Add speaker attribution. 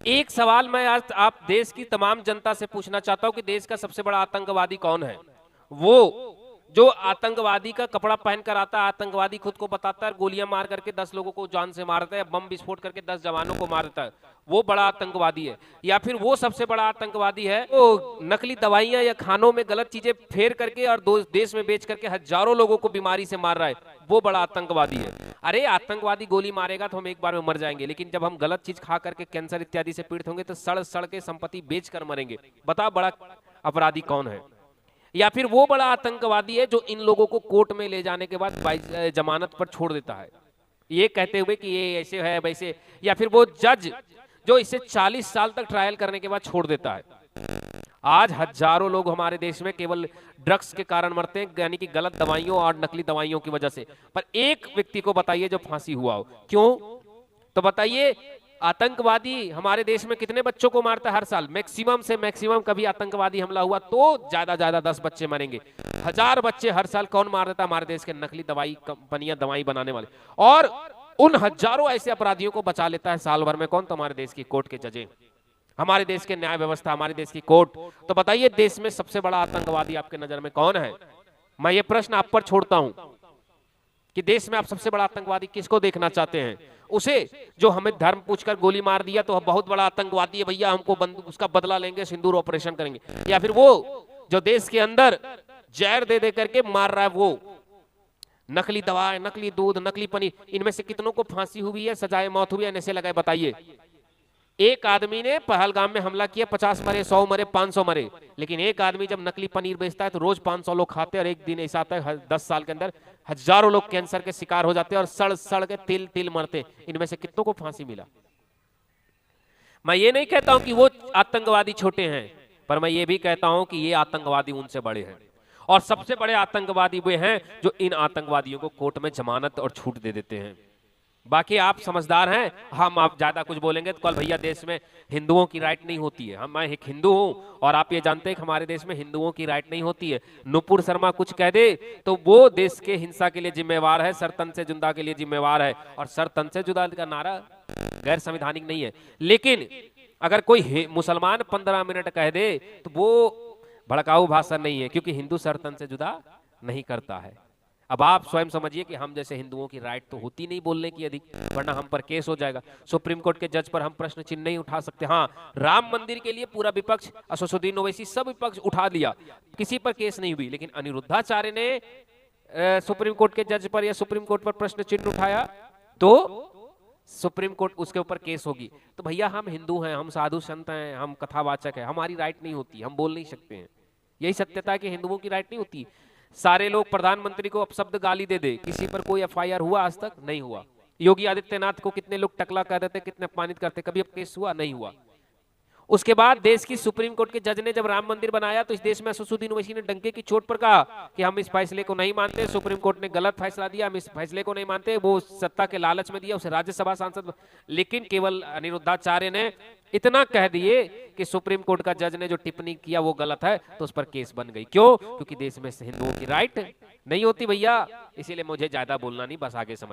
Speaker 1: एक सवाल मैं आज आप देश की तमाम जनता से पूछना चाहता हूं कि देश का सबसे बड़ा आतंकवादी कौन है? वो जो आतंकवादी का कपड़ा पहनकर आता है, आतंकवादी खुद को बताता है, गोलियां मार करके 10 लोगों को जान से मारता है, बम विस्फोट करके 10 जवानों को मारता है, वो बड़ा आतंकवादी है? या फिर वो सबसे बड़ा आतंकवादी है वो नकली दवाइयां या खानों में गलत चीजें फेर करके और देश में बेच करके हजारों लोगों को बीमारी से मार रहा है, वो बड़ा आतंकवादी है? अरे आतंकवादी गोली मारेगा तो हम एक बार में मर जाएंगे, लेकिन जब हम गलत चीज खा करके कैंसर इत्यादि से पीड़ित होंगे तो सड़ सड़ के संपत्ति बेच कर मरेंगे। बता बड़ा अपराधी कौन है? या फिर वो बड़ा आतंकवादी है जो इन लोगों को कोर्ट में ले जाने के बाद जमानत पर छोड़ देता है, ये कहते हुए कि ये ऐसे है वैसे? या फिर वो जज जो इसे 40 साल तक ट्रायल करने के बाद छोड़ देता है? आज हजारों लोग हमारे देश में केवल ड्रग्स के कारण मरते हैं, यानी कि गलत दवाइयों और नकली दवाइयों की वजह से। पर एक व्यक्ति को बताइए जो फांसी हुआ हो, क्यों? तो बताइए, आतंकवादी हमारे देश में कितने बच्चों को मारता है हर साल? मैक्सिमम से मैक्सिमम कभी आतंकवादी हमला हुआ तो ज्यादा ज्यादा 10 बच्चे मरेंगे। 1000 बच्चे हर साल कौन मार देता है हमारे देश के? नकली दवाई कंपनियां, दवाई बनाने वाले। और उन हजारों ऐसे अपराधियों को बचा लेता है साल भर में कौन? तो हमारे देश की कोर्ट के जजें, हमारे देश के न्याय व्यवस्था, हमारे देश की कोर्ट। तो बताइए देश में सबसे बड़ा आतंकवादी आपके नजर में कौन है? मैं ये प्रश्न आप पर छोड़ता हूं कि देश में आप सबसे बड़ा आतंकवादी किसको देखना चाहते हैं? उसे जो हमें धर्म पूछकर गोली मार दिया तो बहुत बड़ा आतंकवादी है भैया, हमको उसका बदला लेंगे, सिंदूर ऑपरेशन करेंगे? या फिर वो जो देश के अंदर जहर दे दे करके मार रहा है, वो नकली दवा, नकली दूध, नकली पनीर, इनमें से कितनों को फांसी हुई है, सजाए मौत हुई है, नशे लगाए? बताइए। एक आदमी ने पहलगाम में हमला किया, 50 मरे, 100 मरे, 500 मरे, लेकिन एक आदमी जब नकली पनीर बेचता है तो रोज 500 लोग खाते हैं, और एक दिन ऐसा आता है 10 साल के अंदर हजारों लोग कैंसर के शिकार हो जाते हैं और सड़ सड़ के तिल तिल मरते। इनमें से कितनों को फांसी मिला? मैं ये नहीं कहता हूं कि वो आतंकवादी छोटे हैं, पर मैं ये भी कहता हूं कि ये आतंकवादी उनसे बड़े हैं, और सबसे बड़े आतंकवादी वे हैं जो इन आतंकवादियों को कोर्ट में जमानत और छूट दे देते हैं। बाकी आप समझदार हैं, हम आप ज्यादा कुछ बोलेंगे तो कल भैया देश में हिंदुओं की राइट नहीं होती है। मैं एक हिंदू हूं और आप ये जानते हैं कि हमारे देश में हिंदुओं की राइट नहीं होती है। नुपुर शर्मा कुछ कह दे तो वो देश के हिंसा के लिए जिम्मेवार है, सर तन से जुदा के लिए जिम्मेवार है, और सर तन से जुदा का नारा गैर संवैधानिक नहीं है। लेकिन अगर कोई मुसलमान 15 मिनट कह दे तो वो भड़काऊ भाषण नहीं है, क्योंकि हिंदू सर तन से जुदा नहीं करता है। अब आप स्वयं समझिए कि हम जैसे हिंदुओं की राइट तो होती नहीं बोलने की अधिक, वरना हम पर केस हो जाएगा। सुप्रीम कोर्ट के जज पर हम प्रश्न चिन्ह नहीं उठा सकते। हाँ, राम मंदिर के लिए पूरा विपक्ष, असदुद्दीन ओवैसी, सब विपक्ष उठा लिया, किसी पर केस नहीं हुई, लेकिन अनिरुद्धाचार्य ने सुप्रीम कोर्ट के जज पर या सुप्रीम कोर्ट पर प्रश्न चिन्ह उठाया तो सुप्रीम कोर्ट उसके ऊपर केस होगी। तो भैया हम हिंदू हैं, हम साधु संत हैं, हम कथावाचक हैं, हमारी राइट नहीं होती, हम बोल नहीं सकते हैं। यही सत्यता है कि हिंदुओं की राइट नहीं होती। सारे लोग प्रधानमंत्री को अपशब्द गाली दे दे, किसी पर कोई एफआईआर हुआ? आज तक नहीं हुआ। योगी आदित्यनाथ को कितने लोग टकला कर देते, कितने अपमानित करते, कभी अब केस हुआ? नहीं हुआ। उसके बाद देश की सुप्रीम कोर्ट के जज ने जब राम मंदिर बनाया तो इस देश में असदुद्दीन ओवैसी ने डंके की चोट पर कहा कि हम इस फैसले को नहीं मानते, सुप्रीम कोर्ट ने गलत फैसला दिया, हम इस फैसले को नहीं मानते। वो सत्ता के लालच में दिया, उसे राज्यसभा सांसद। लेकिन केवल अनिरुद्धाचार्य ने इतना कह दिए कि सुप्रीम कोर्ट का जज ने जो टिप्पणी किया वो गलत है, तो उस पर केस बन गई। क्यों? क्योंकि देश में हिंदुओं की राइट नहीं होती भैया। इसीलिए मुझे ज्यादा बोलना नहीं, बस आगे समझ